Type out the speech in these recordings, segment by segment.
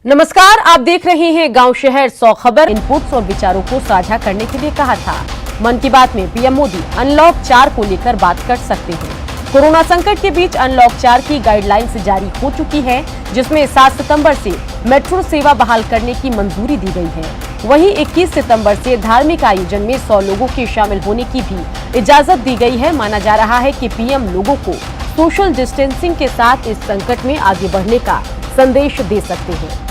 नमस्कार, आप देख रहे हैं गांव शहर 100 खबर। इनपुट्स और विचारों को साझा करने के लिए कहा था। मन की बात में पीएम मोदी अनलॉक 4 को लेकर बात कर सकते हैं। कोरोना संकट के बीच अनलॉक 4 की गाइडलाइंस जारी हो चुकी है, जिसमें 7 सितंबर से मेट्रो सेवा बहाल करने की मंजूरी दी गई है। वहीं 21 सितंबर से धार्मिक आयोजन में 100 लोगों के शामिल होने की भी इजाजत दी गई है। माना जा रहा है कि पीएम लोगों को सोशल डिस्टेंसिंग के साथ इस संकट में आगे बढ़ने का संदेश दे सकते हैं।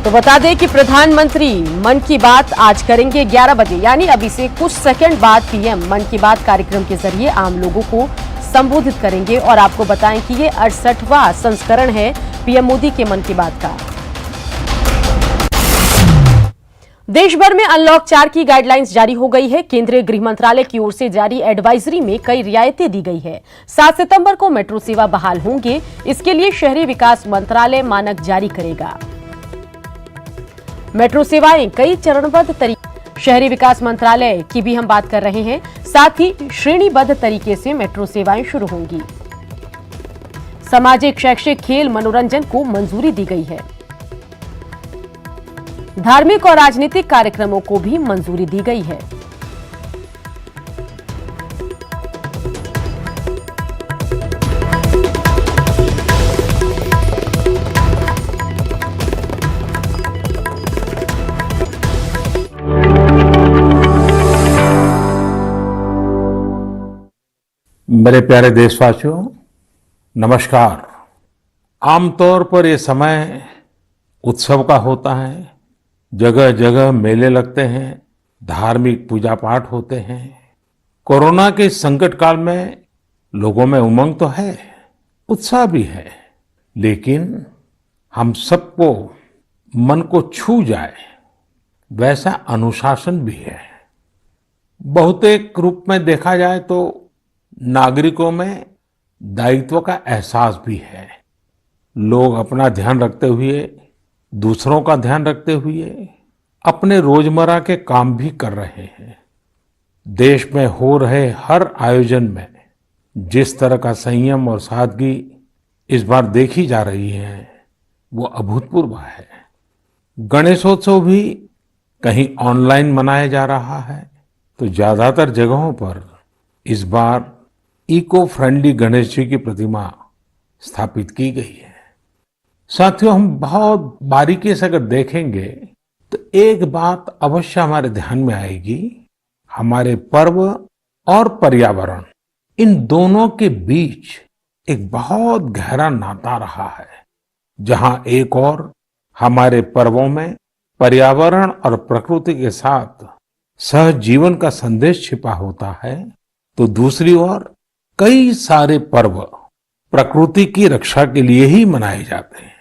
तो बता दें कि प्रधानमंत्री मन की बात आज करेंगे 11 बजे, यानी अभी से कुछ सेकंड बाद पीएम मन की बात कार्यक्रम के जरिए आम लोगों को संबोधित करेंगे। और आपको बताएं कि ये 68वां संस्करण है पीएम मोदी के मन की बात का। देश भर में अनलॉक 4 की गाइडलाइंस जारी हो गई है। केंद्रीय गृह मंत्रालय की ओर से जारी एडवाइजरी में कई रियायतें दी गई है। 7 सितंबर को मेट्रो सेवा बहाल होंगे, इसके लिए शहरी विकास मंत्रालय मानक जारी करेगा। मेट्रो सेवाएं कई चरणबद्ध तरीके, शहरी विकास मंत्रालय की भी हम बात कर रहे हैं, साथ ही श्रेणीबद्ध तरीके से मेट्रो सेवाएं शुरू होंगी। सामाजिक, शैक्षिक, खेल, मनोरंजन को मंजूरी दी गई है। धार्मिक और राजनीतिक कार्यक्रमों को भी मंजूरी दी गई है। मेरे प्यारे देशवासियों, नमस्कार। आमतौर पर ये समय उत्सव का होता है। जगह जगह मेले लगते हैं, धार्मिक पूजा पाठ होते हैं। कोरोना के संकट काल में लोगों में उमंग तो है, उत्साह भी है, लेकिन हम सबको मन को छू जाए वैसा अनुशासन भी है। बहुतेक रूप में देखा जाए तो नागरिकों में दायित्व का एहसास भी है। लोग अपना ध्यान रखते हुए, दूसरों का ध्यान रखते हुए अपने रोजमर्रा के काम भी कर रहे हैं। देश में हो रहे हर आयोजन में जिस तरह का संयम और सादगी इस बार देखी जा रही है, वो अभूतपूर्व है। गणेशोत्सव भी कहीं ऑनलाइन मनाया जा रहा है, तो ज्यादातर जगहों पर इस बार इको फ्रेंडली गणेश जी की प्रतिमा स्थापित की गई है। साथियों, हम बहुत बारीकी से अगर देखेंगे तो एक बात अवश्य हमारे ध्यान में आएगी। हमारे पर्व और पर्यावरण, इन दोनों के बीच एक बहुत गहरा नाता रहा है। जहां एक और हमारे पर्वों में पर्यावरण और प्रकृति के साथ सहजीवन का संदेश छिपा होता है, तो दूसरी ओर कई सारे पर्व प्रकृति की रक्षा के लिए ही मनाए जाते हैं।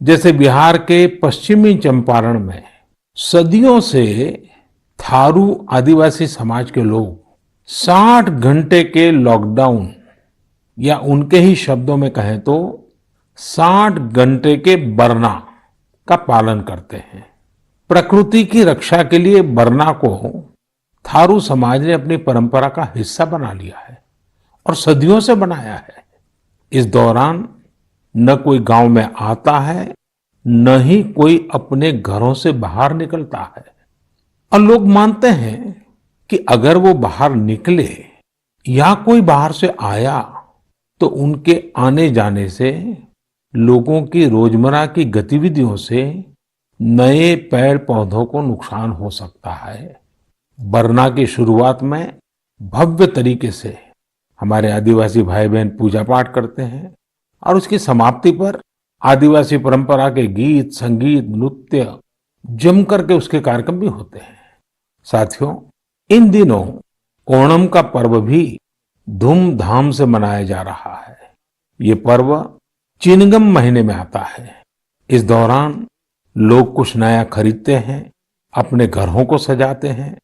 जैसे बिहार के पश्चिमी चंपारण में सदियों से थारू आदिवासी समाज के लोग 60 घंटे के लॉकडाउन, या उनके ही शब्दों में कहें तो 60 घंटे के बरना का पालन करते हैं। प्रकृति की रक्षा के लिए बरना को थारू समाज ने अपनी परंपरा का हिस्सा बना लिया है और सदियों से बनाया है। इस दौरान न कोई गांव में आता है, न ही कोई अपने घरों से बाहर निकलता है। और लोग मानते हैं कि अगर वो बाहर निकले या कोई बाहर से आया, तो उनके आने जाने से लोगों की रोजमर्रा की गतिविधियों से नए पेड़ पौधों को नुकसान हो सकता है। बरना की शुरुआत में भव्य तरीके से हमारे आदिवासी भाई बहन पूजा पाठ करते हैं, और उसकी समाप्ति पर आदिवासी परंपरा के गीत, संगीत, नृत्य जम करके उसके कार्यक्रम भी होते हैं। साथियों, इन दिनों ओणम का पर्व भी धूमधाम से मनाया जा रहा है। ये पर्व चिनगम महीने में आता है। इस दौरान लोग कुछ नया खरीदते हैं, अपने घरों को सजाते हैं,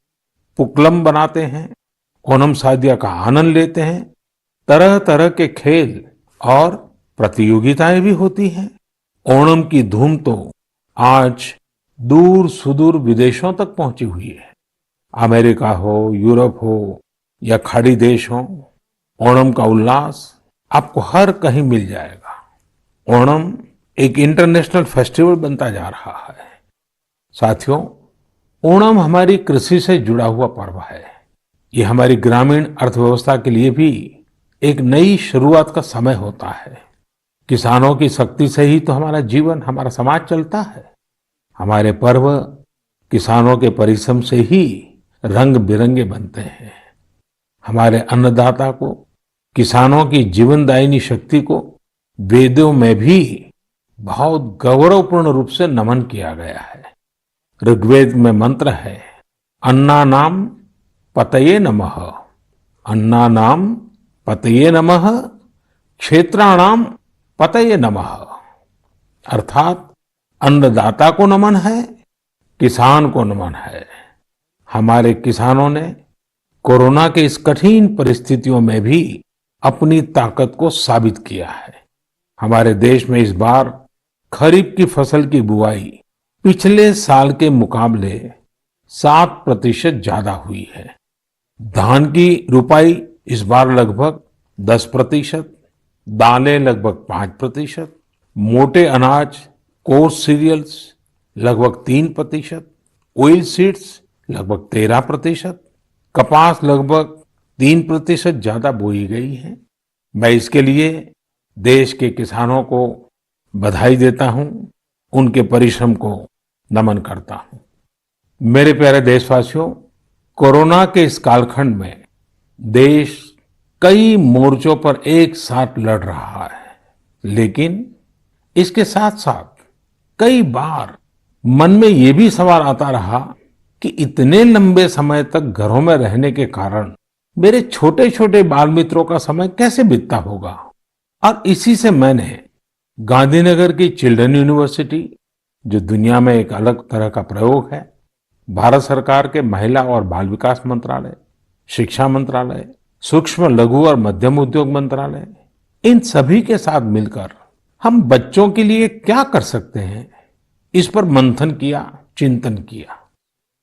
पुक्लम बनाते हैं, ओणम सादिया का आनंद लेते हैं। तरह तरह के खेल और प्रतियोगिताएं भी होती हैं। ओणम की धूम तो आज दूर सुदूर विदेशों तक पहुंची हुई है। अमेरिका हो, यूरोप हो या खाड़ी देश हो, ओणम का उल्लास आपको हर कहीं मिल जाएगा। ओणम एक इंटरनेशनल फेस्टिवल बनता जा रहा है। साथियों, ओणम हमारी कृषि से जुड़ा हुआ पर्व है। ये हमारी ग्रामीण अर्थव्यवस्था के लिए भी एक नई शुरुआत का समय होता है। किसानों की शक्ति से ही तो हमारा जीवन, हमारा समाज चलता है। हमारे पर्व किसानों के परिश्रम से ही रंग बिरंगे बनते हैं। हमारे अन्नदाता को, किसानों की जीवनदायिनी शक्ति को वेदों में भी बहुत गौरवपूर्ण रूप से नमन किया गया है। ऋग्वेद में मंत्र है, अन्नानाम पतये नमः, अन्नानाम पतये नमः, क्षेत्राणाम पतये नमः। अर्थात अन्नदाता को नमन है, किसान को नमन है। हमारे किसानों ने कोरोना के इस कठिन परिस्थितियों में भी अपनी ताकत को साबित किया है। हमारे देश में इस बार खरीफ की फसल की बुआई पिछले साल के मुकाबले 7% ज्यादा हुई है। धान की रुपाई इस बार लगभग 10%, दालें लगभग 5%, मोटे अनाज कोर्स सीरियल्स लगभग 3%, ऑयल सीड्स लगभग 13%, कपास लगभग 3% ज्यादा बोई गई है। मैं इसके लिए देश के किसानों को बधाई देता हूं, उनके परिश्रम को नमन करता हूं। मेरे प्यारे देशवासियों, कोरोना के इस कालखंड में देश कई मोर्चों पर एक साथ लड़ रहा है, लेकिन इसके साथ साथ कई बार मन में ये भी सवाल आता रहा कि इतने लंबे समय तक घरों में रहने के कारण मेरे छोटे छोटे बाल मित्रों का समय कैसे बीतता होगा। और इसी से मैंने गांधीनगर की चिल्ड्रन यूनिवर्सिटी, जो दुनिया में एक अलग तरह का प्रयोग है, भारत सरकार के महिला और बाल विकास मंत्रालय, शिक्षा मंत्रालय, सूक्ष्म लघु और मध्यम उद्योग मंत्रालय, इन सभी के साथ मिलकर हम बच्चों के लिए क्या कर सकते हैं, इस पर मंथन किया, चिंतन किया।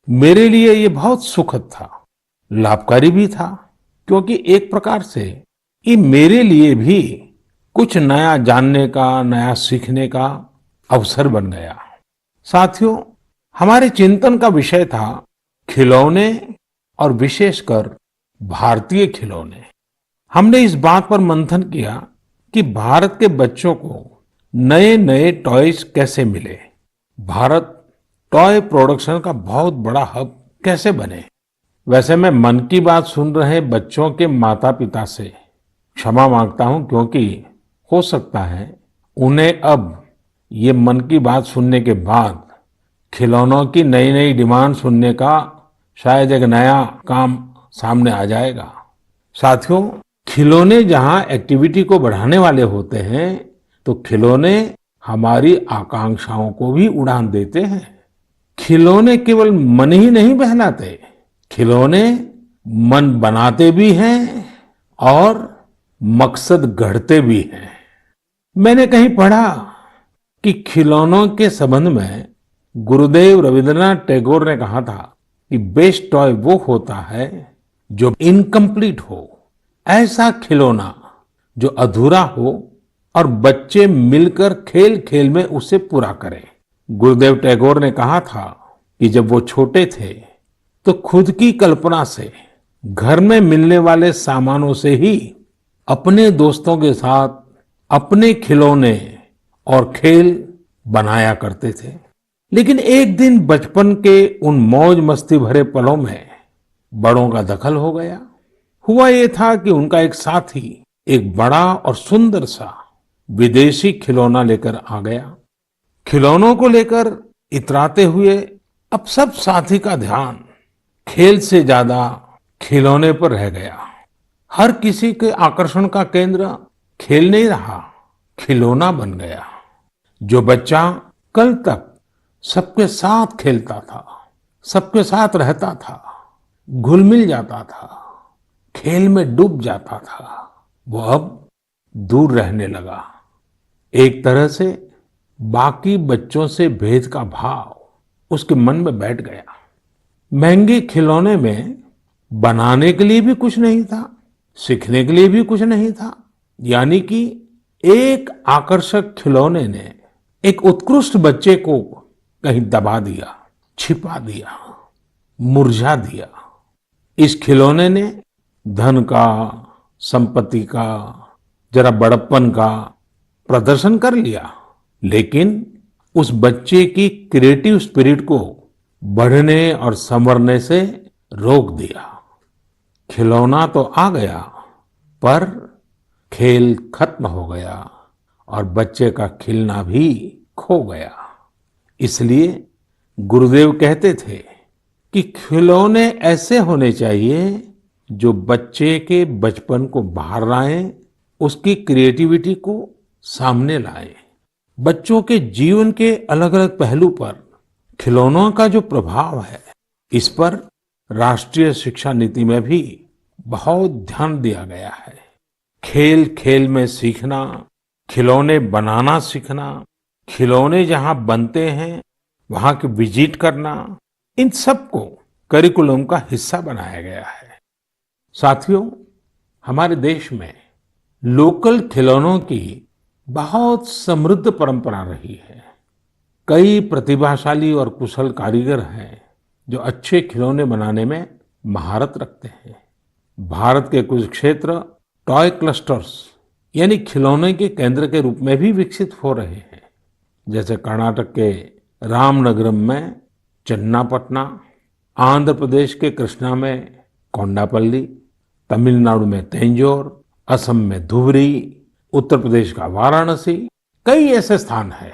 मेरे लिए ये बहुत सुखद था, लाभकारी भी था, क्योंकि एक प्रकार से ये मेरे लिए भी कुछ नया जानने का, नया सीखने का अवसर बन गया। साथियों, हमारे चिंतन का विषय था खिलौने और विशेषकर भारतीय खिलौने। हमने इस बात पर मंथन किया कि भारत के बच्चों को नए नए टॉयज कैसे मिले, भारत टॉय प्रोडक्शन का बहुत बड़ा हब कैसे बने। वैसे मैं मन की बात सुन रहे बच्चों के माता पिता से क्षमा मांगता हूं, क्योंकि हो सकता है उन्हें अब ये मन की बात सुनने के बाद खिलौनों की नई नई डिमांड सुनने का शायद एक नया काम सामने आ जाएगा। साथियों, खिलौने जहां एक्टिविटी को बढ़ाने वाले होते हैं, तो खिलौने हमारी आकांक्षाओं को भी उड़ान देते हैं। खिलौने केवल मन ही नहीं बहलाते, खिलौने मन बनाते भी हैं और मकसद गढ़ते भी हैं। मैंने कहीं पढ़ा कि खिलौनों के संबंध में गुरुदेव रविंद्रनाथ टैगोर ने कहा था कि बेस्ट टॉय वो होता है जो इनकम्प्लीट हो, ऐसा खिलौना जो अधूरा हो और बच्चे मिलकर खेल खेल में उसे पूरा करें। गुरुदेव टैगोर ने कहा था कि जब वो छोटे थे तो खुद की कल्पना से घर में मिलने वाले सामानों से ही अपने दोस्तों के साथ अपने खिलौने और खेल बनाया करते थे। लेकिन एक दिन बचपन के उन मौज मस्ती भरे पलों में बड़ों का दखल हो गया। हुआ ये था कि उनका एक साथी एक बड़ा और सुंदर सा विदेशी खिलौना लेकर आ गया। खिलौनों को लेकर इतराते हुए अब सब साथी का ध्यान खेल से ज्यादा खिलौने पर रह गया। हर किसी के आकर्षण का केंद्र खेल नहीं रहा, खिलौना बन गया। जो बच्चा कल तक सबके साथ खेलता था, सबके साथ रहता था, घुल मिल जाता था, खेल में डूब जाता था, वो अब दूर रहने लगा। एक तरह से बाकी बच्चों से भेद का भाव उसके मन में बैठ गया। महंगे खिलौने में बनाने के लिए भी कुछ नहीं था, सीखने के लिए भी कुछ नहीं था। यानी कि एक आकर्षक खिलौने ने एक उत्कृष्ट बच्चे को कहीं दबा दिया, छिपा दिया, मुरझा दिया। इस खिलौने ने धन का, संपत्ति का, जरा बड़प्पन का प्रदर्शन कर लिया, लेकिन उस बच्चे की क्रिएटिव स्पिरिट को बढ़ने और संवरने से रोक दिया। खिलौना तो आ गया, पर खेल खत्म हो गया और बच्चे का खिलना भी खो गया। इसलिए गुरुदेव कहते थे कि खिलौने ऐसे होने चाहिए जो बच्चे के बचपन को बाहर लाएं, उसकी क्रिएटिविटी को सामने लाएं। बच्चों के जीवन के अलग अलग पहलू पर खिलौनों का जो प्रभाव है, इस पर राष्ट्रीय शिक्षा नीति में भी बहुत ध्यान दिया गया है। खेल खेल में सीखना, खिलौने बनाना सीखना, खिलौने जहां बनते हैं वहां की विजिट करना, इन सबको करिकुलम का हिस्सा बनाया गया है। साथियों, हमारे देश में लोकल खिलौनों की बहुत समृद्ध परंपरा रही है। कई प्रतिभाशाली और कुशल कारीगर हैं जो अच्छे खिलौने बनाने में महारत रखते हैं। भारत के कुछ क्षेत्र टॉय क्लस्टर्स यानी खिलौने के केंद्र के रूप में भी विकसित हो रहे हैं। जैसे कर्नाटक के रामनगरम में चन्नापटना, आंध्र प्रदेश के कृष्णा में कोंडापल्ली, तमिलनाडु में तंजौर, असम में धुबरी, उत्तर प्रदेश का वाराणसी, कई ऐसे स्थान हैं,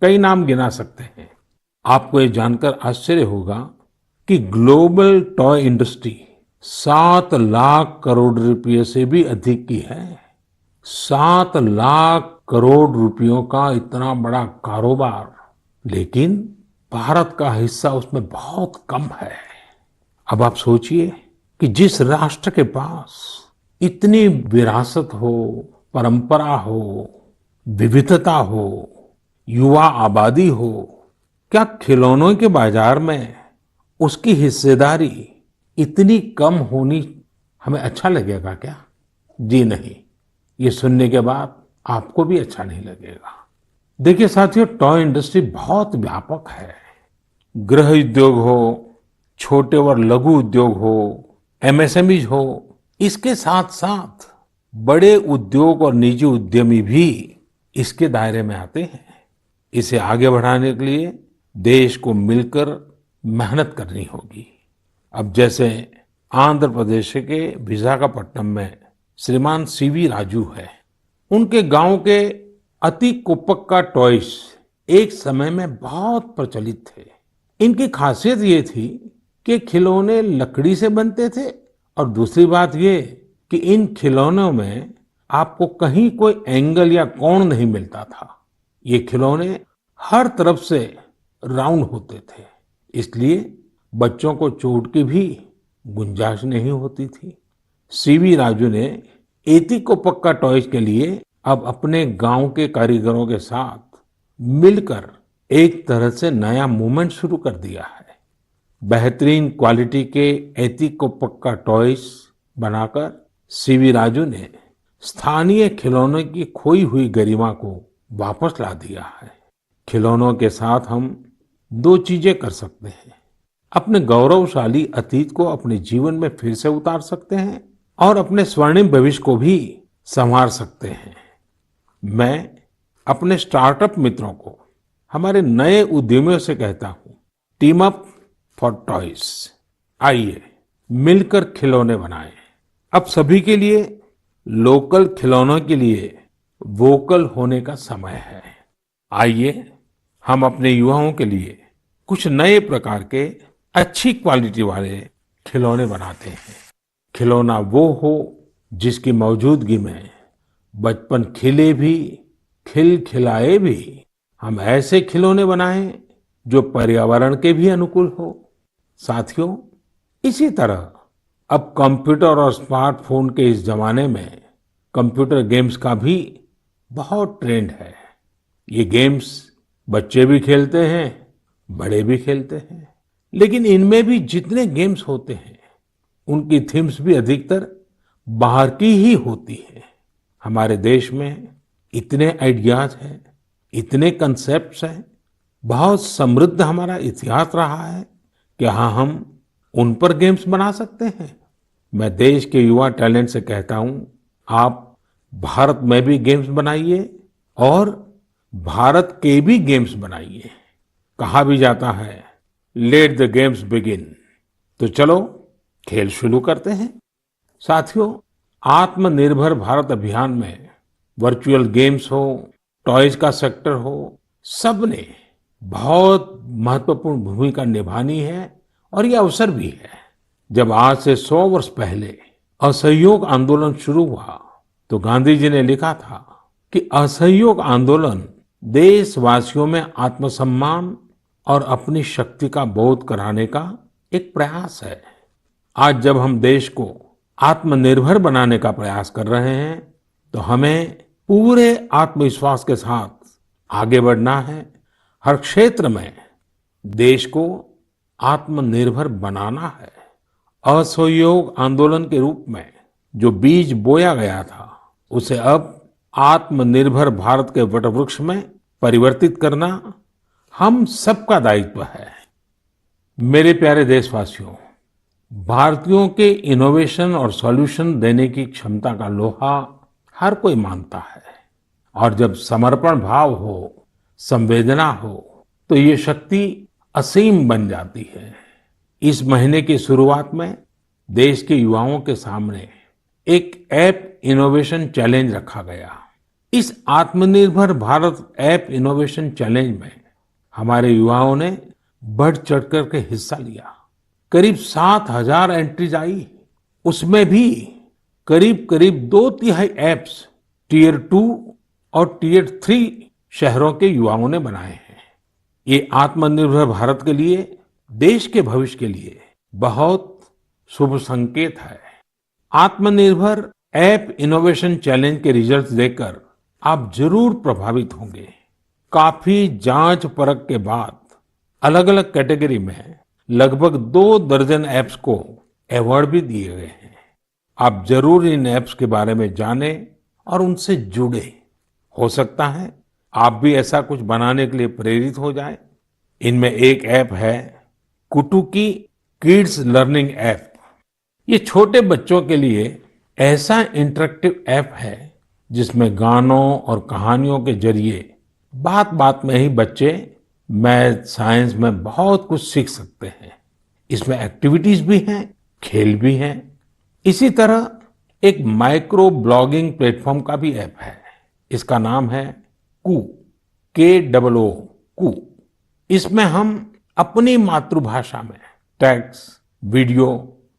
कई नाम गिना सकते हैं। आपको ये जानकर आश्चर्य होगा कि global toy industry 7 lakh crore रुपए से भी अधिक की है। 7 लाख करोड़ रुपयों का इतना बड़ा कारोबार, लेकिन भारत का हिस्सा उसमें बहुत कम है। अब आप सोचिए कि जिस राष्ट्र के पास इतनी विरासत हो, परंपरा हो, विविधता हो, युवा आबादी हो, क्या खिलौनों के बाजार में उसकी हिस्सेदारी इतनी कम होनी हमें अच्छा लगेगा क्या? जी नहीं, ये सुनने के बाद आपको भी अच्छा नहीं लगेगा। देखिए साथियों, टॉय इंडस्ट्री बहुत व्यापक है। गृह उद्योग हो, छोटे और लघु उद्योग हो, एमएसएमईज हो, इसके साथ साथ बड़े उद्योग और निजी उद्यमी भी इसके दायरे में आते हैं। इसे आगे बढ़ाने के लिए देश को मिलकर मेहनत करनी होगी। अब जैसे आंध्र प्रदेश के विशाखापट्टनम में श्रीमान सीवी राजू है, उनके गांव के अति कुपक्का टॉयज एक समय में बहुत प्रचलित थे। इनकी खासियत ये थी कि खिलौने लकड़ी से बनते थे और दूसरी बात ये कि इन खिलौनों में आपको कहीं कोई एंगल या कोण नहीं मिलता था। ये खिलौने हर तरफ से राउंड होते थे, इसलिए बच्चों को चोट की भी गुंजाइश नहीं होती थी। सीवी राजू ने एती को पक्का टॉयज के लिए अब अपने गांव के कारीगरों के साथ मिलकर एक तरह से नया मूवमेंट शुरू कर दिया है। बेहतरीन क्वालिटी के एती को पक्का टॉयज बनाकर सीवी राजू ने स्थानीय खिलौनों की खोई हुई गरिमा को वापस ला दिया है। खिलौनों के साथ हम 2 चीजें कर सकते हैं। अपने गौरवशाली अतीत को अपने जीवन में फिर से उतार सकते हैं और अपने स्वर्णिम भविष्य को भी संवार सकते हैं। मैं अपने स्टार्टअप मित्रों को, हमारे नए उद्यमियों से कहता हूं, टीम अप फॉर टॉयज। आइए मिलकर खिलौने बनाएं। अब सभी के लिए लोकल खिलौनों के लिए वोकल होने का समय है। आइए हम अपने युवाओं के लिए कुछ नए प्रकार के अच्छी क्वालिटी वाले खिलौने बनाते हैं। खिलौना वो हो जिसकी मौजूदगी में बचपन खिले भी, खिलखिलाए भी। हम ऐसे खिलौने बनाएं जो पर्यावरण के भी अनुकूल हो। साथियों, इसी तरह अब कंप्यूटर और स्मार्टफोन के इस जमाने में कंप्यूटर गेम्स का भी बहुत ट्रेंड है। ये गेम्स बच्चे भी खेलते हैं, बड़े भी खेलते हैं। लेकिन इनमें भी जितने गेम्स होते हैं, उनकी थीम्स भी अधिकतर बाहर की ही होती है। हमारे देश में इतने आइडियाज हैं, इतने कंसेप्ट्स हैं, बहुत समृद्ध हमारा इतिहास रहा है। क्या हम उन पर गेम्स बना सकते हैं? मैं देश के युवा टैलेंट से कहता हूं, आप भारत में भी गेम्स बनाइए और भारत के भी गेम्स बनाइए। कहा भी जाता है, लेट द गेम्स बिगिन। तो चलो खेल शुरू करते हैं। साथियों, आत्मनिर्भर भारत अभियान में वर्चुअल गेम्स हो, टॉयज का सेक्टर हो, सबने बहुत महत्वपूर्ण भूमिका निभानी है और ये अवसर भी है। जब आज से 100 वर्ष पहले असहयोग आंदोलन शुरू हुआ तो गांधी जी ने लिखा था कि असहयोग आंदोलन देशवासियों में आत्मसम्मान और अपनी शक्ति का बोध कराने का एक प्रयास है। आज जब हम देश को आत्मनिर्भर बनाने का प्रयास कर रहे हैं तो हमें पूरे आत्मविश्वास के साथ आगे बढ़ना है। हर क्षेत्र में देश को आत्मनिर्भर बनाना है। असहयोग आंदोलन के रूप में जो बीज बोया गया था, उसे अब आत्मनिर्भर भारत के वटवृक्ष में परिवर्तित करना हम सबका दायित्व है। मेरे प्यारे देशवासियों, भारतीयों के इनोवेशन और सॉल्यूशन देने की क्षमता का लोहा हर कोई मानता है और जब समर्पण भाव हो, संवेदना हो, तो ये शक्ति असीम बन जाती है। इस महीने की शुरुआत में देश के युवाओं के सामने एक ऐप इनोवेशन चैलेंज रखा गया। इस आत्मनिर्भर भारत ऐप इनोवेशन चैलेंज में हमारे युवाओं ने बढ़ चढ़ करके हिस्सा लिया। करीब 7,000 एंट्रीज आई। उसमें भी करीब करीब 2/3 ऐप्स टियर 2 और टियर 3 शहरों के युवाओं ने बनाए हैं। ये आत्मनिर्भर भारत के लिए, देश के भविष्य के लिए बहुत शुभ संकेत है। आत्मनिर्भर ऐप इनोवेशन चैलेंज के रिजल्ट्स देखकर आप जरूर प्रभावित होंगे। काफी जांच परख के बाद अलग अलग कैटेगरी में लगभग 2 दर्जन ऐप्स को अवार्ड भी दिए गए हैं। आप जरूर इन ऐप्स के बारे में जानें और उनसे जुड़े। हो सकता है आप भी ऐसा कुछ बनाने के लिए प्रेरित हो जाए। इनमें एक ऐप है कुटुकी किड्स लर्निंग ऐप। ये छोटे बच्चों के लिए ऐसा इंटरेक्टिव ऐप है जिसमें गानों और कहानियों के जरिए बात बात में ही बच्चे मैथ, साइंस में बहुत कुछ सीख सकते हैं। इसमें एक्टिविटीज भी हैं, खेल भी हैं। इसी तरह एक माइक्रो ब्लॉगिंग प्लेटफॉर्म का भी ऐप है। इसका नाम है कू, KOO, कू। इसमें हम अपनी मातृभाषा में टेक्स्ट, वीडियो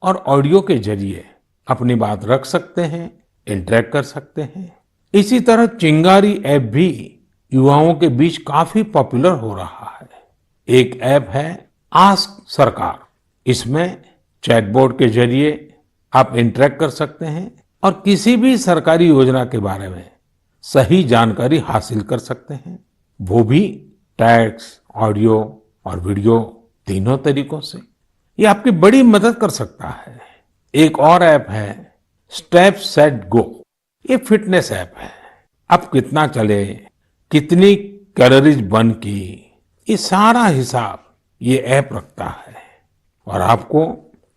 और ऑडियो के जरिए अपनी बात रख सकते हैं, इंटरेक्ट कर सकते हैं। इसी तरह चिंगारी ऐप भी युवाओं के बीच काफी पॉपुलर हो रहा है। एक ऐप है आस्क सरकार। इसमें चैटबॉट के जरिए आप इंटरेक्ट कर सकते हैं और किसी भी सरकारी योजना के बारे में सही जानकारी हासिल कर सकते हैं, वो भी टेक्स्ट, ऑडियो और वीडियो तीनों तरीकों से। ये आपकी बड़ी मदद कर सकता है। एक और ऐप है स्टेप सेट गो। ये फिटनेस ऐप है। आप कितना चले, कितनी कैलोरीज बर्न की, ये सारा हिसाब ये ऐप रखता है और आपको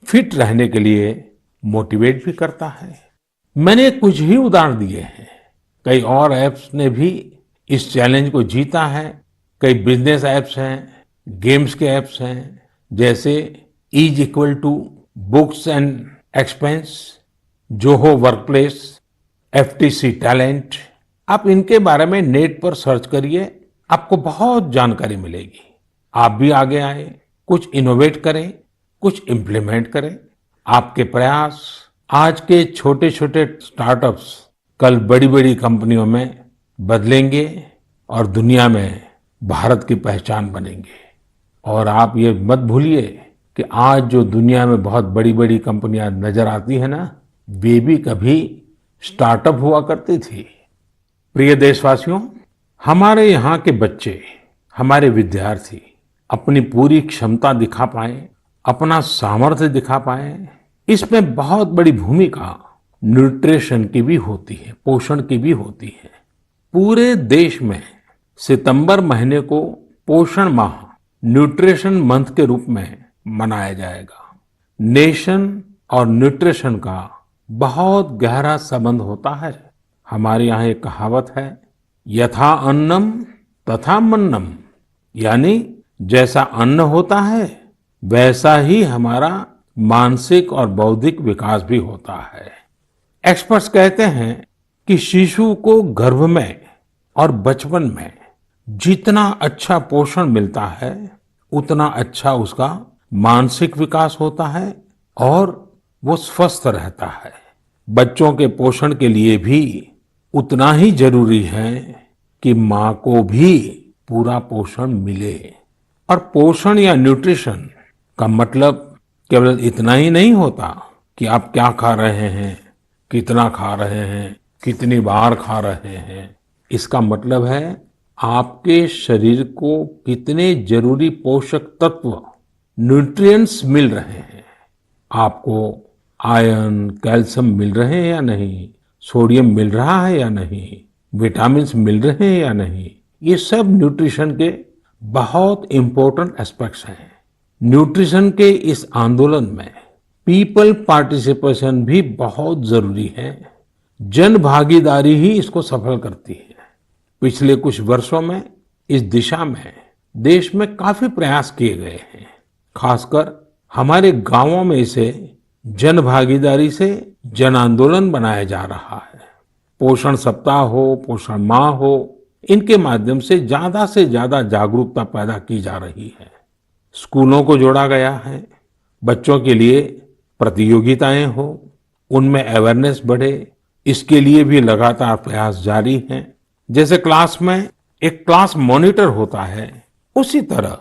फिट रहने के लिए मोटिवेट भी करता है। मैंने कुछ ही उदाहरण दिए हैं। कई और ऐप्स ने भी इस चैलेंज को जीता है। कई बिजनेस ऐप्स हैं, गेम्स के ऐप्स हैं, जैसे is equal to books and expense, Zoho workplace, FTC talent. आप इनके बारे में नेट पर सर्च करिए, आपको बहुत जानकारी मिलेगी। आप भी आगे आए, कुछ इनोवेट करें, कुछ इम्प्लीमेंट करें। आपके प्रयास आज के छोटे छोटे स्टार्टअप्स कल बड़ी बड़ी कंपनियों में बदलेंगे और दुनिया में भारत की पहचान बनेंगे। और आप ये मत भूलिए कि आज जो दुनिया में बहुत बड़ी बड़ी कंपनियां नजर आती है ना, वे भी कभी स्टार्टअप हुआ करती थी। प्रिय देशवासियों, हमारे यहाँ के बच्चे हमारे विद्यार्थी अपनी पूरी क्षमता दिखा पाए, अपना सामर्थ्य दिखा पाए, इसमें बहुत बड़ी भूमिका न्यूट्रिशन की भी होती है, पोषण की भी होती है। पूरे देश में सितंबर महीने को पोषण माह, न्यूट्रिशन मंथ के रूप में मनाया जाएगा। नेशन और न्यूट्रिशन का बहुत गहरा संबंध होता है। हमारे यहाँ एक कहावत है, यथा अन्नम तथा मन्नम, यानी जैसा अन्न होता है वैसा ही हमारा मानसिक और बौद्धिक विकास भी होता है। एक्सपर्ट्स कहते हैं कि शिशु को गर्भ में और बचपन में जितना अच्छा पोषण मिलता है उतना अच्छा उसका मानसिक विकास होता है और वो स्वस्थ रहता है। बच्चों के पोषण के लिए भी उतना ही जरूरी है कि माँ को भी पूरा पोषण मिले। और पोषण या न्यूट्रिशन का मतलब केवल इतना ही नहीं होता कि आप क्या खा रहे हैं, कितना खा रहे हैं, कितनी बार खा रहे हैं। इसका मतलब है आपके शरीर को कितने जरूरी पोषक तत्व, न्यूट्रिएंट्स मिल रहे हैं। आपको आयरन, कैल्शियम मिल रहे हैं या नहीं, सोडियम मिल रहा है या नहीं, विटामिन्स मिल रहे हैं या नहीं, ये सब न्यूट्रिशन के बहुत इंपॉर्टेंट एस्पेक्ट्स हैं। न्यूट्रिशन के इस आंदोलन में पीपल पार्टिसिपेशन भी बहुत जरूरी है। जन भागीदारी ही इसको सफल करती है। पिछले कुछ वर्षों में इस दिशा में देश में काफी प्रयास किए गए हैं। खासकर हमारे गांवों में इसे जन भागीदारी से जन आंदोलन बनाया जा रहा है। पोषण सप्ताह हो, पोषण माह हो, इनके माध्यम से ज्यादा जागरूकता पैदा की जा रही है। स्कूलों को जोड़ा गया है, बच्चों के लिए प्रतियोगिताएं हो, उनमें अवेयरनेस बढ़े, इसके लिए भी लगातार प्रयास जारी हैं। जैसे क्लास में एक क्लास मॉनिटर होता है, उसी तरह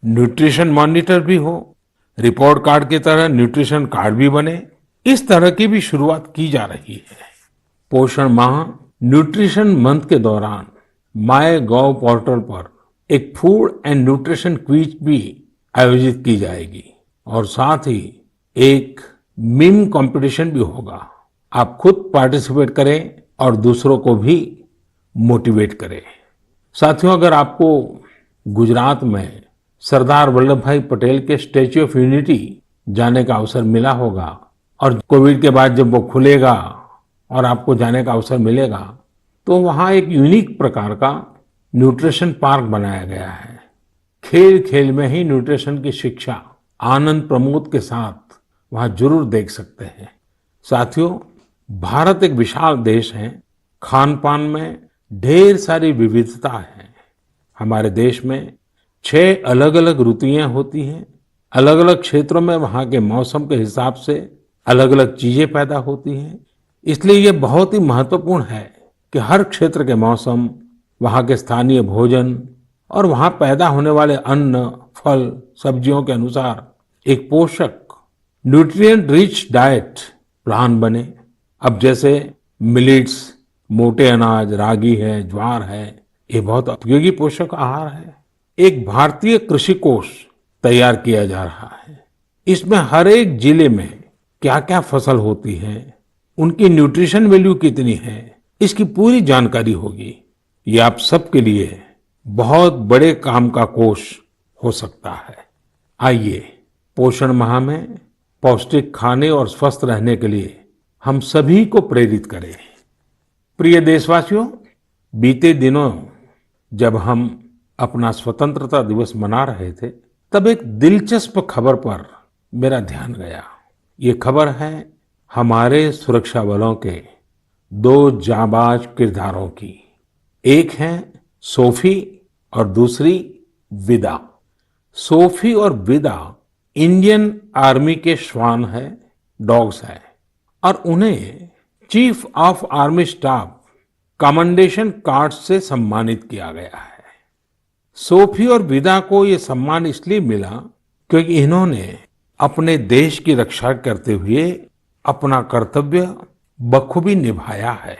न्यूट्रिशन मॉनिटर भी हो, रिपोर्ट कार्ड की तरह न्यूट्रिशन कार्ड भी बने, इस तरह की भी शुरुआत की जा रही है। पोषण माह, न्यूट्रिशन मंथ के दौरान माय गॉव पोर्टल पर एक फूड एंड न्यूट्रिशन क्विज भी आयोजित की जाएगी और साथ ही एक मीम कंपटीशन भी होगा। आप खुद पार्टिसिपेट करें और दूसरों को भी मोटिवेट करें। साथियों, अगर आपको गुजरात में सरदार वल्लभ भाई पटेल के स्टैच्यू ऑफ यूनिटी जाने का अवसर मिला होगा और कोविड के बाद जब वो खुलेगा और आपको जाने का अवसर मिलेगा, तो वहाँ एक यूनिक प्रकार का न्यूट्रिशन पार्क बनाया गया है। खेल खेल में ही न्यूट्रिशन की शिक्षा आनंद प्रमोद के साथ वहाँ जरूर देख सकते हैं। साथियों, भारत एक विशाल देश है। खान पान में ढेर सारी विविधता है। हमारे देश में 6 अलग अलग ऋतुएं होती हैं। अलग अलग क्षेत्रों में वहाँ के मौसम के हिसाब से अलग अलग चीजें पैदा होती हैं। इसलिए ये बहुत ही महत्वपूर्ण है कि हर क्षेत्र के मौसम, वहाँ के स्थानीय भोजन और वहाँ पैदा होने वाले अन्न, फल, सब्जियों के अनुसार एक पोषक न्यूट्रिएंट रिच डाइट प्लान बने। अब जैसे मिलेट्स, मोटे अनाज, रागी है, ज्वार है, ये बहुत उपयोगी पोषक आहार है। एक भारतीय कृषि कोष तैयार किया जा रहा है। इसमें हर एक जिले में क्या क्या फसल होती है, उनकी न्यूट्रिशन वैल्यू कितनी है, इसकी पूरी जानकारी होगी। ये आप सबके लिए बहुत बड़े काम का कोष हो सकता है। आइए, पोषण माह में पौष्टिक खाने और स्वस्थ रहने के लिए हम सभी को प्रेरित करें। प्रिय देशवासियों, बीते दिनों जब हम अपना स्वतंत्रता दिवस मना रहे थे, तब एक दिलचस्प खबर पर मेरा ध्यान गया। ये खबर है हमारे सुरक्षा बलों के 2 जाबाज किरदारों की। एक है सोफी और दूसरी विदा। सोफी और विदा इंडियन आर्मी के श्वान है, डॉग्स है, और उन्हें chief of army staff commendation card से सम्मानित किया गया है। सोफी और विदा को ये सम्मान इसलिए मिला क्योंकि इन्होंने अपने देश की रक्षा करते हुए अपना कर्तव्य बखूबी निभाया है।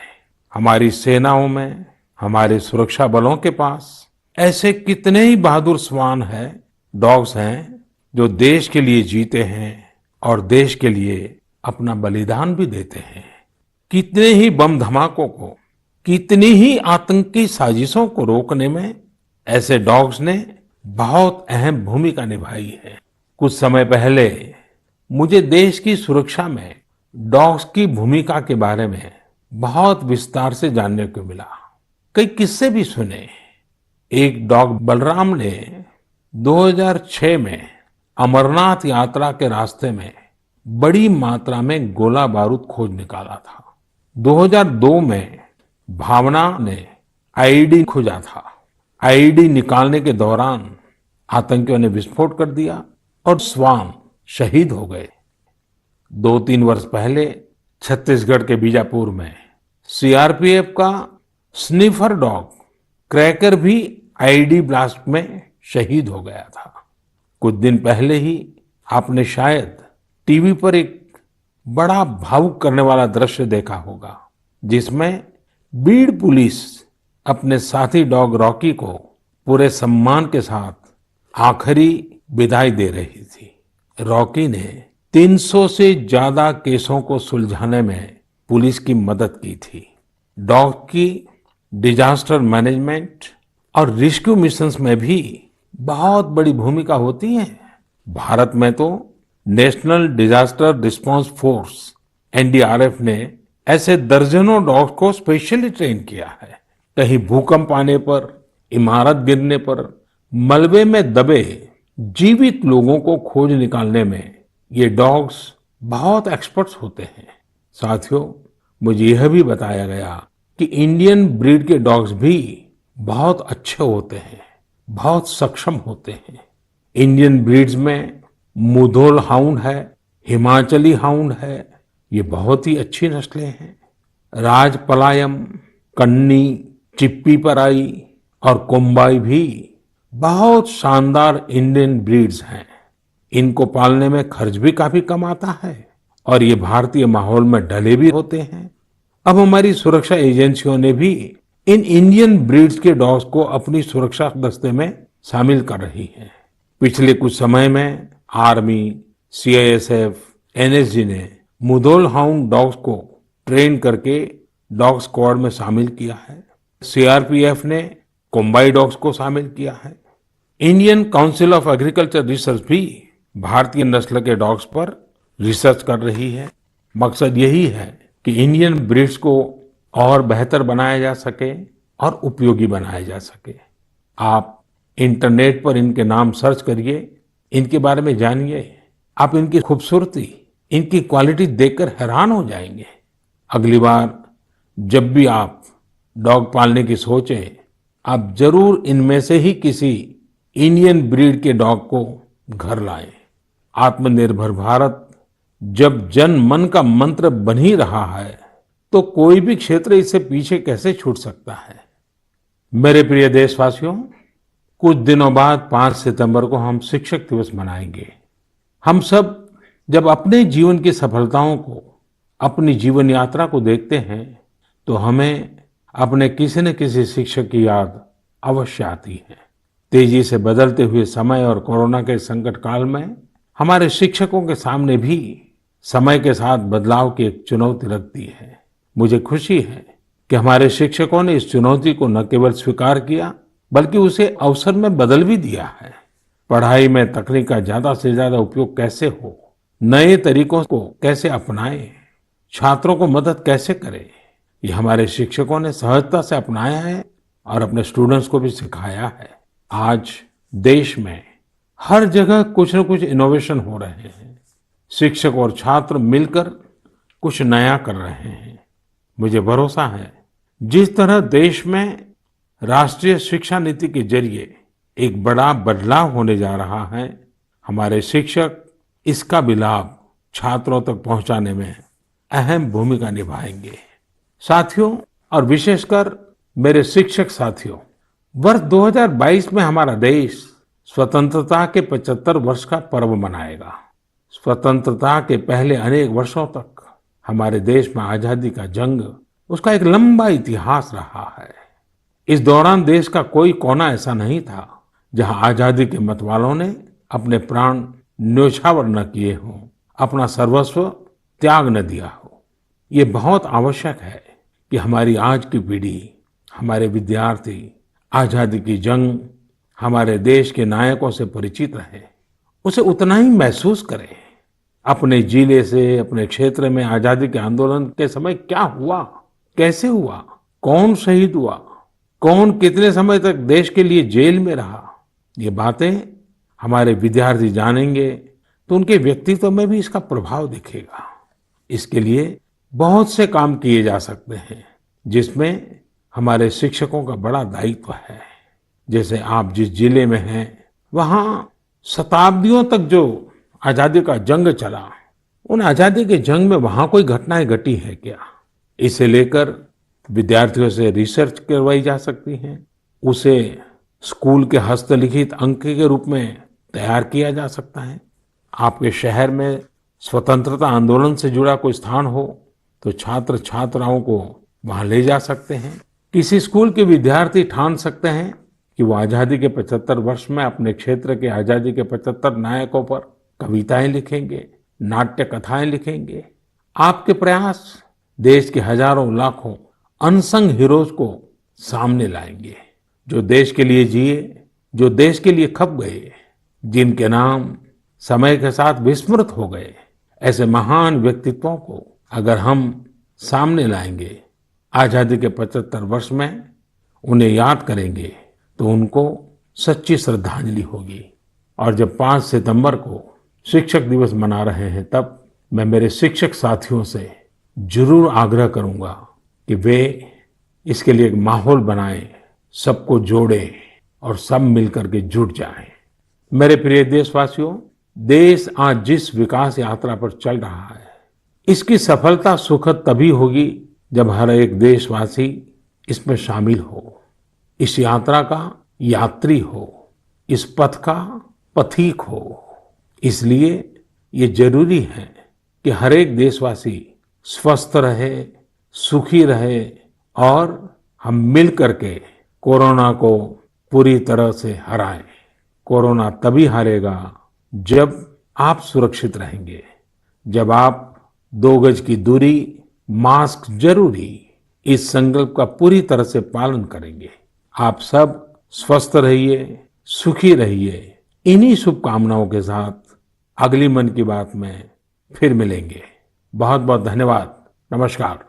हमारी सेनाओं में, हमारे सुरक्षा बलों के पास ऐसे कितने ही बहादुर श्वान हैं, डॉग्स हैं, जो देश के लिए जीते हैं और देश के लिए अपना बलिदान भी देते हैं। कितने ही बम धमाकों को, कितनी ही आतंकी साजिशों को रोकने में ऐसे डॉग्स ने बहुत अहम भूमिका निभाई है। कुछ समय पहले मुझे देश की सुरक्षा में डॉग्स की भूमिका के बारे में बहुत विस्तार से जानने को मिला। कई किस्से भी सुने। एक डॉग बलराम ने 2006 में अमरनाथ यात्रा के रास्ते में बड़ी मात्रा में गोला बारूद खोज निकाला था। 2002 में भावना ने आईईडी खोजा था। आईईडी निकालने के दौरान आतंकियों ने विस्फोट कर दिया और श्वान शहीद हो गए। 2-3 वर्ष पहले छत्तीसगढ़ के बीजापुर में सीआरपीएफ का स्निफर डॉग क्रैकर भी आईईडी ब्लास्ट में शहीद हो गया था। कुछ दिन पहले ही आपने शायद टीवी पर एक बड़ा भावुक करने वाला दृश्य देखा होगा, जिसमें बीड़ पुलिस अपने साथी डॉग रॉकी को पूरे सम्मान के साथ आखिरी विदाई दे रही थी। रॉकी ने 300 से ज्यादा केसों को सुलझाने में पुलिस की मदद की थी। डॉग की डिजास्टर मैनेजमेंट और रेस्क्यू मिशंस में भी बहुत बड़ी भूमिका होती है। भारत में तो national disaster response force NDRF ने ऐसे दर्जनों डॉग्स को स्पेशली ट्रेन किया है। कहीं भूकंप आने पर, इमारत गिरने पर, मलबे में दबे जीवित लोगों को खोज निकालने में ये डॉग्स बहुत एक्सपर्ट्स होते हैं। साथियों, मुझे यह भी बताया गया कि इंडियन ब्रीड के डॉग्स भी बहुत अच्छे होते हैं, बहुत सक्षम होते हैं। इंडियन ब्रीड्स में मुधोल हाउंड है, हिमाचली हाउंड है, ये बहुत ही अच्छी नस्लें हैं। राजपलायम, कन्नी, चिप्पी पराई और कोम्बाई भी बहुत शानदार इंडियन ब्रीड्स हैं। इनको पालने में खर्च भी काफी कम आता है और ये भारतीय माहौल में ढले भी होते हैं। अब हमारी सुरक्षा एजेंसियों ने भी इन इंडियन ब्रीड्स के डॉग्स को अपनी सुरक्षा दस्ते में शामिल कर रही है। पिछले कुछ समय में आर्मी, सीआईएसएफ, एनएसजी ने मुधोल हाउंड डॉग्स को ट्रेन करके डॉग स्क्वाड में शामिल किया है। सीआरपीएफ ने कोम्बाई डॉग्स को शामिल किया है। Indian council of agriculture research भी भारतीय नस्ल के डॉग्स पर रिसर्च कर रही है। मकसद यही है कि इंडियन ब्रीड्स को और बेहतर बनाया जा सके और उपयोगी बनाया जा सके। आप इंटरनेट पर इनके नाम सर्च करिए, इनके बारे में जानिए। आप इनकी खूबसूरती, इनकी क्वालिटी देखकर हैरान हो जाएंगे। अगली बार जब भी आप डॉग पालने की सोचें, आप जरूर इनमें से ही किसी इंडियन ब्रीड के डॉग को घर लाएं। आत्मनिर्भर भारत जब जन मन का मंत्र बन ही रहा है, तो कोई भी क्षेत्र इससे पीछे कैसे छूट सकता है। मेरे प्रिय देशवासियों, कुछ दिनों बाद 5 सितंबर को हम शिक्षक दिवस मनाएंगे। हम सब जब अपने जीवन की सफलताओं को, अपनी जीवन यात्रा को देखते हैं, तो हमें अपने किसी न किसी शिक्षक की याद अवश्य आती है। तेजी से बदलते हुए समय और कोरोना के संकट काल में हमारे शिक्षकों के सामने भी समय के साथ बदलाव की एक चुनौती रख दी है। मुझे खुशी है कि हमारे शिक्षकों ने इस चुनौती को न केवल स्वीकार किया, बल्कि उसे अवसर में बदल भी दिया है। पढ़ाई में तकनीक का ज्यादा से ज्यादा उपयोग कैसे हो, नए तरीकों को कैसे अपनाएं, छात्रों को मदद कैसे करें, ये हमारे शिक्षकों ने सहजता से अपनाया है और अपने स्टूडेंट्स को भी सिखाया है। आज देश में हर जगह कुछ न कुछ इनोवेशन हो रहे हैं। शिक्षक और छात्र मिलकर कुछ नया कर रहे हैं। मुझे भरोसा है, जिस तरह देश में राष्ट्रीय शिक्षा नीति के जरिए एक बड़ा बदलाव होने जा रहा है, हमारे शिक्षक इसका भी लाभ छात्रों तक पहुंचाने में अहम भूमिका निभाएंगे। साथियों, और विशेषकर मेरे शिक्षक साथियों, वर्ष 2022 में हमारा देश स्वतंत्रता के 75 वर्ष का पर्व मनाएगा। स्वतंत्रता के पहले अनेक वर्षों तक हमारे देश में आजादी का जंग, उसका एक लंबा इतिहास रहा है। इस दौरान देश का कोई कोना ऐसा नहीं था जहां आजादी के मतवालों ने अपने प्राण न्योछावर न किए हों, अपना सर्वस्व त्याग न दिया हो। ये बहुत आवश्यक है कि हमारी आज की पीढ़ी, हमारे विद्यार्थी आजादी की जंग, हमारे देश के नायकों से परिचित रहे, उसे उतना ही महसूस करें। अपने जिले से, अपने क्षेत्र में आजादी के आंदोलन के समय क्या हुआ, कैसे हुआ, कौन शहीद हुआ, कौन कितने समय तक देश के लिए जेल में रहा, ये बातें हमारे विद्यार्थी जानेंगे तो उनके व्यक्तित्व में भी इसका प्रभाव दिखेगा। इसके लिए बहुत से काम किए जा सकते हैं, जिसमें हमारे शिक्षकों का बड़ा दायित्व है। जैसे आप जिस जिले में हैं, वहां शताब्दियों तक जो आजादी का जंग चला, उन आजादी के जंग में वहां कोई घटनाएं घटी है क्या, इसे लेकर विद्यार्थियों से रिसर्च करवाई जा सकती है। उसे स्कूल के हस्तलिखित अंक के रूप में तैयार किया जा सकता है। आपके शहर में स्वतंत्रता आंदोलन से जुड़ा कोई स्थान हो तो छात्र छात्राओं को वहां ले जा सकते हैं। किसी स्कूल के विद्यार्थी ठान सकते हैं कि वो आजादी के 75 वर्ष में अपने क्षेत्र के आजादी के 75 नायकों पर कविताएं लिखेंगे, नाट्य कथाएं लिखेंगे। आपके प्रयास देश के हजारों लाखों अनसंग हीरोज को सामने लाएंगे, जो देश के लिए जिए, जो देश के लिए खप गए, जिनके नाम समय के साथ विस्मृत हो गए। ऐसे महान व्यक्तित्वों को अगर हम सामने लाएंगे, आजादी के 75 वर्ष में उन्हें याद करेंगे, तो उनको सच्ची श्रद्धांजलि होगी। और जब 5 सितंबर को शिक्षक दिवस मना रहे हैं, तब मैं मेरे शिक्षक साथियों से जरूर आग्रह करूंगा कि वे इसके लिए एक माहौल बनाएं, सबको जोड़ें और सब मिलकर के जुट जाएं। मेरे प्रिय देशवासियों, देश आज जिस विकास यात्रा पर चल रहा है, इसकी सफलता सुखद तभी होगी जब हर एक देशवासी इसमें शामिल हो, इस यात्रा का यात्री हो, इस पथ का पथिक हो। इसलिए ये जरूरी है कि हर एक देशवासी स्वस्थ रहे, सुखी रहे और हम मिल करके कोरोना को पूरी तरह से हराएं। कोरोना तभी हारेगा जब आप सुरक्षित रहेंगे, जब आप 2 गज की दूरी, मास्क जरूरी, इस संकल्प का पूरी तरह से पालन करेंगे। आप सब स्वस्थ रहिए, सुखी रहिए। इन्हीं शुभकामनाओं के साथ अगली मन की बात में फिर मिलेंगे। बहुत बहुत धन्यवाद। नमस्कार।